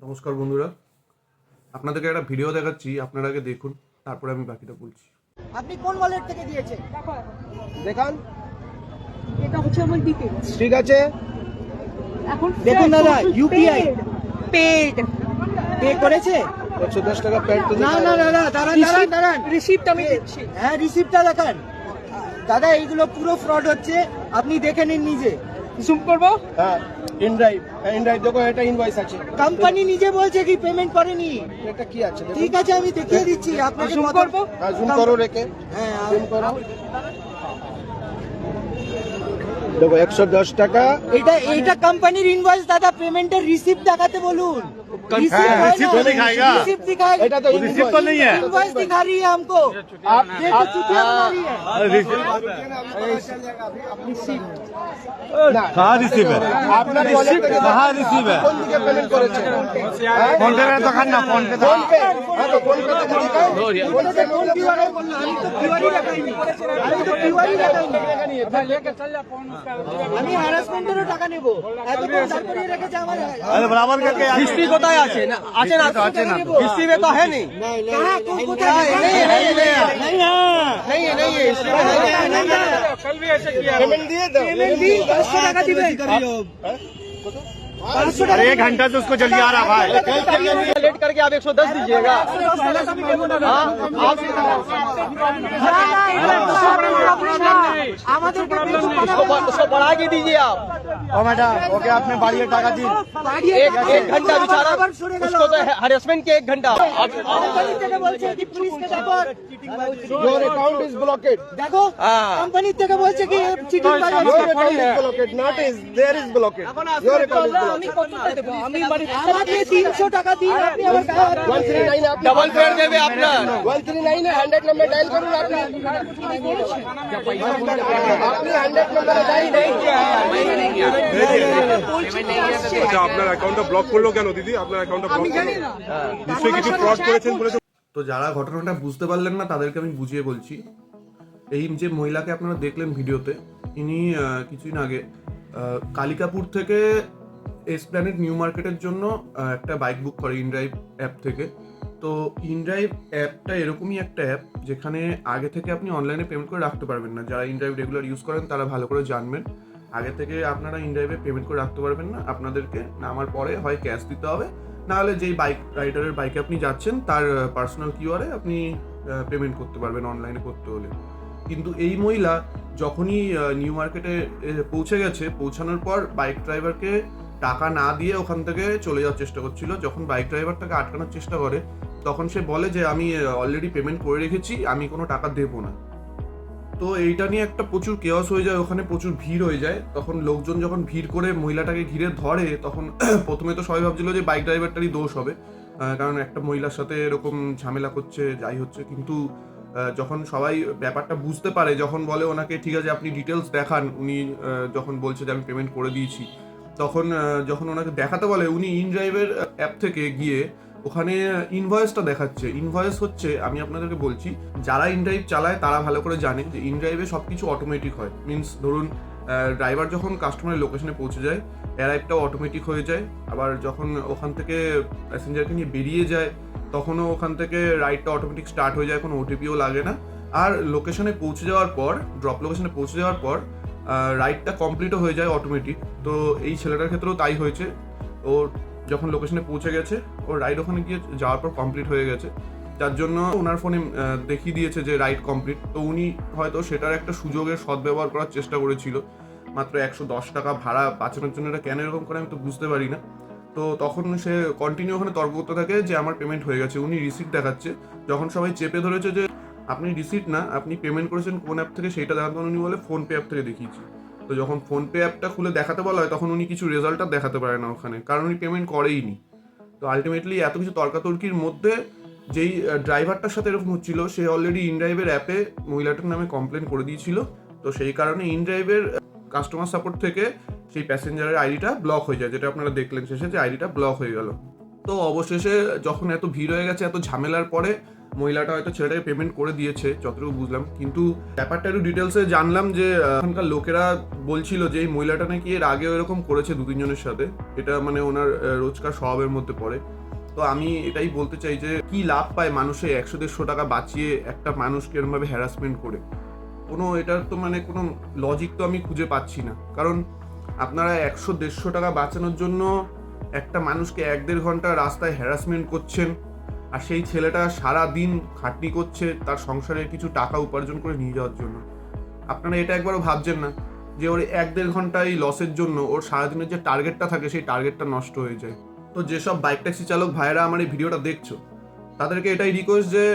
নমস্কার বন্ধুরা, আপনাদেরকে একটা ভিডিও দেখাচ্ছি, আপনারা আগে দেখুন, তারপরে আমি বাকিটা বলছি। আপনি কোন ওয়ালেট থেকে দিয়েছেন দেখান। এটা হচ্ছে আমার ডিটেইলস। ঠিক আছে, এখন দেখুন দাদা, ইউপিআই পেড পে করেছে। 110 টাকা পেড তো না না দাদা, দাঁড়ান। রিসিপ্ট আমি দিচ্ছি। হ্যাঁ, রিসিপ্টটা দেখান। দাদা এইগুলো পুরো ফ্রড হচ্ছে, আপনি দেখে নিন নিজে। জুম করব। হ্যাঁ, ইনড্রাইভ দেখো, এটা ইনভয়েস আছে। কোম্পানি নিজে বলছে কি পেমেন্ট করেনি। এটা কি আছে দেখো। ঠিক আছে, আমি দেখিয়ে দিচ্ছি আপনাকে। জুম করব। হ্যাঁ, জুম করো রেখে। হ্যাঁ, জুম করো, দেখো 110 টাকা। এইটা কোম্পানির ইনভয়েস দাদা, পেমেন্টের রিসিপ্ট দেখাতে বলুন। रिसिप्ट तो दिखाएगा। रिसिप्ट दिखाएगा। এটা তো रिसिप्ट तो नहीं है। इनवॉइस दिखा रही है हमको। आप देखो, चुतिया बना रही है। कहाँ रिसीव है? আপনার ওয়ালেট থেকে कहाँ रिसीव है? কোন দিকে পেমেন্ট করেছে? ফোন পে দোকান না, ফোন পে। ফোন পে, হ্যাঁ তো ফোন পে থেকে দিখাও। ফোন পে কোন কিউআর বললো? আমি তো কিউআরই দেখাইনি। আমি হ্যারাসমেন্টেরও টাকা নেব। এত দাঁড় করিয়ে রেখেছে আমার। अरे बराबर करके हिस्ट्री कोताय আছে না আছে না আছে না তো। हिस्ट्री में तो है नहीं कहाँ कोताय नहीं है नहीं है नहीं है, नहीं है नहीं है हिस्ट्री में नहीं है पेमेंट दिए दो। पेमेंट दी 500 টাকা দিবে। 500 টাকা। अरे 1 घंटा से उसको जल्दी आ रहा भाई। लेट करके आप 110 दीजिएगा हाँ आप আমাদেরকে उसको बढ़ा के दीजिए आप ओ मैडम, ओके आपने बाड़िए टाका दी। एक घंटा बेचारा उसको तो हरेसमेंट के 1 घंटा কোম্পানি থেকে বলছে কি পুলিশকে দেখো। Your account is blocked. দেখো, হ্যাঁ। কোম্পানি থেকে বলছে কি চিটিং বাজ Your আছে। account is blocked, not is there is blocked. Your account is blocked. আমি কতটা দেবো আমি আমাকে 300 টাকা দিন, আপনি আমার 139 আপনি डबल फेयर देवे আপনার 139 है, 100 नंबर डायल करूँ आपने। आपने 100 नंबर डायल नहीं किया। আচ্ছা, আপনার অ্যাকাউন্টটা ব্লক করলো কেন দিদি? আপনার অ্যাকাউন্টটা ব্লক করলো নিশ্চয়ই কিছু ফ্রড করেছেন বলে। তো যারা ঘটনাটা বুঝতে পারলেন না তাদেরকে আমি বুঝিয়ে বলছি। এই যে মহিলাকে আপনারা দেখলেন ভিডিওতে, ইনি কিছুদিন আগে কালিকাপুর থেকে এসপ্ল্যানেড নিউ মার্কেটের জন্য একটা বাইক বুক করে ইনড্রাইভ অ্যাপ থেকে। তো ইনড্রাইভ অ্যাপটা এরকমই একটা অ্যাপ যেখানে আগে থেকে আপনি অনলাইনে পেমেন্ট করে রাখতে পারবেন না। যারা ইনড্রাইভ রেগুলার ইউজ করেন তারা ভালো করে জানবেন, আগে থেকে আপনারা ইনড্রাইভে পেমেন্ট করে রাখতে পারবেন না। আপনাদেরকে নামার পরে হয় ক্যাশ দিতে হবে, নাহলে যেই বাইক রাইডারের বাইকে আপনি যাচ্ছেন তার পার্সোনাল কিউআরে আপনি পেমেন্ট করতে পারবেন অনলাইনে করতে হলে। কিন্তু এই মহিলা যখনই নিউ মার্কেটে পৌঁছে গেছে, পৌঁছানোর পর বাইক ড্রাইভারকে টাকা না দিয়ে ওখান থেকে চলে যাওয়ার চেষ্টা করছিল। যখন বাইক ড্রাইভার তাকে আটকানোর চেষ্টা করে, তখন সে বলে যে আমি অলরেডি পেমেন্ট করে রেখেছি, আমি কোনো টাকা দেবো না। তো এইটা নিয়ে একটা প্রচুর কেওয়াস হয়ে যায়, ওখানে প্রচুর ভিড় হয়ে যায়। তখন লোকজন যখন ভিড় করে মহিলাটাকে ঘিরে ধরে, তখন প্রথমে তো সবাই ভাবছিল যে বাইক ড্রাইভারটারই দোষ হবে, কারণ একটা মহিলার সাথে এরকম ঝামেলা করছে, যাই হচ্ছে। কিন্তু যখন সবাই ব্যাপারটা বুঝতে পারে, যখন বলে ওনাকে ঠিক আছে আপনি ডিটেলস দেখান, উনি যখন বলছে যে আমি পেমেন্ট করে দিয়েছি, তখন যখন ওনাকে দেখাতে বলে, উনি ইনড্রাইভের অ্যাপ থেকে গিয়ে ওখানে ইনভয়েসটা দেখাচ্ছে। ইনভয়েস হচ্ছে, আমি আপনাদেরকে বলছি, যারা ইনড্রাইভ চালায় তারা ভালো করে জানে যে ইনড্রাইভে সব কিছু অটোমেটিক হয়। মিনস ধরুন ড্রাইভার যখন কাস্টমারের লোকেশনে পৌঁছে যায়, অ্যারাইভটাও অটোমেটিক হয়ে যায়। আবার যখন ওখান থেকে প্যাসেঞ্জারকে নিয়ে বেরিয়ে যায়, তখনও ওখান থেকে রাইডটা অটোমেটিক স্টার্ট হয়ে যায়, কোনো ওটিপিও লাগে না। আর লোকেশনে পৌঁছে যাওয়ার পর, ড্রপ লোকেশনে পৌঁছে যাওয়ার পর রাইডটা কমপ্লিটও হয়ে যায় অটোমেটিক। তো এই ছেলেটার ক্ষেত্রেও তাই হয়েছে। ওর যখন লোকেশনে পৌঁছে গেছে, ওর রাইড ওখানে গিয়ে যাওয়ার পর কমপ্লিট হয়ে গেছে, যার জন্য ওনার ফোনে দেখিয়ে দিয়েছে যে রাইড কমপ্লিট। তো উনি হয়তো সেটার একটা সুযোগের সদ্ব্যবহার করার চেষ্টা করেছিল। মাত্র 110 টাকা ভাড়া বাঁচানোর জন্য এটা কেন এরকম করে আমি তো বুঝতে পারি না। তো তখন সে কন্টিনিউ ওখানে তর্ক করতে থাকে যে আমার পেমেন্ট হয়ে গেছে। উনি রিসিপ্ট দেখাচ্ছে, যখন সবাই চেপে ধরেছে যে আপনি রিসিপ্ট না, আপনি পেমেন্ট করেছেন কোন অ্যাপ থেকে সেইটা দেখাতে, উনি বলে ফোনপে অ্যাপ থেকে দেখিয়েছি। তো যখন ফোনপে অ্যাপটা খুলে দেখাতে বলা হয়, তখন উনি কিছু রেজাল্টটা দেখাতে পারে না ওখানে, কারণ উনি পেমেন্ট করেইনি। তো আলটিমেটলি এত কিছু তর্কাতর্কির মধ্যে যেই ড্রাইভারটার সাথে এরকম হচ্ছিল, সে অলরেডি ইনড্রাইভের অ্যাপে মহিলাটার নামে কমপ্লেন করে দিয়েছিল। তো সেই কারণে ইনড্রাইভের কাস্টমার সাপোর্ট থেকে সেই প্যাসেঞ্জারের আইডিটা ব্লক হয়ে যায়, যেটা আপনারা দেখলেন শেষে যে আইডিটা ব্লক হয়ে গেল। তো অবশেষে যখন এত ভিড় হয়ে গেছে, এত ঝামেলার পরে মহিলাটা হয়তো ছেলেটাকে পেমেন্ট করে দিয়েছে যতটুকু বুঝলাম, কিন্তু ব্যাপারটা একটু ডিটেলসে জানলাম যে এখানকার লোকেরা বলছিল যে এই মহিলাটা নাকি এর আগেও এরকম করেছে 2-3 জনের সাথে, এটা মানে ওনার রোজকার স্বভাবের মধ্যে পড়ে। তো আমি এটাই বলতে চাই যে কি লাভ পায় মানুষে 100-150 টাকা বাঁচিয়ে একটা মানুষকে এরকমভাবে হ্যারাসমেন্ট করে, কোনো এটার তো মানে কোনো লজিক তো আমি খুঁজে পাচ্ছি না। কারণ আপনারা 100-150 টাকা বাঁচানোর জন্য একটা মানুষকে 1-1.5 ঘন্টা রাস্তায় হ্যারাসমেন্ট করছেন, আর সেই ছেলেটা সারা দিন খাটনি করছে তার সংসারে কিছু টাকা উপার্জন করে নিয়ে যাওয়ার জন্য। আপনারা এটা একবারও ভাবছেন না যে ওর 1-1.5 ঘন্টা এই লসের জন্য ওর সারাদিনের যে টার্গেটটা থাকে সেই টার্গেটটা নষ্ট হয়ে যায়। তো যেসব বাইক ট্যাক্সি চালক ভাইরা আমার এই ভিডিওটা দেখছো, তাদেরকে এটাই রিকোয়েস্ট যে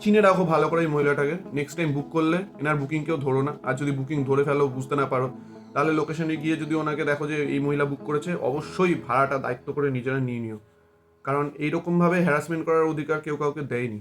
চিনে রাখো ভালো করে এই মহিলাটাকে। নেক্সট টাইম বুক করলে এনার বুকিং কেউ ধরো না, আর যদি বুকিং ধরে ফেলো বুঝতে না পারো, তাহলে লোকেশনে গিয়ে যদি ওনাকে দেখো যে এই মহিলা বুক করেছে, অবশ্যই ভাড়াটা দায়িত্ব করে নিজেরা নিয়ে নিও, কারণ এইরকমভাবে হ্যারাসমেন্ট করার অধিকার কেউ কাউকে দেয়নি।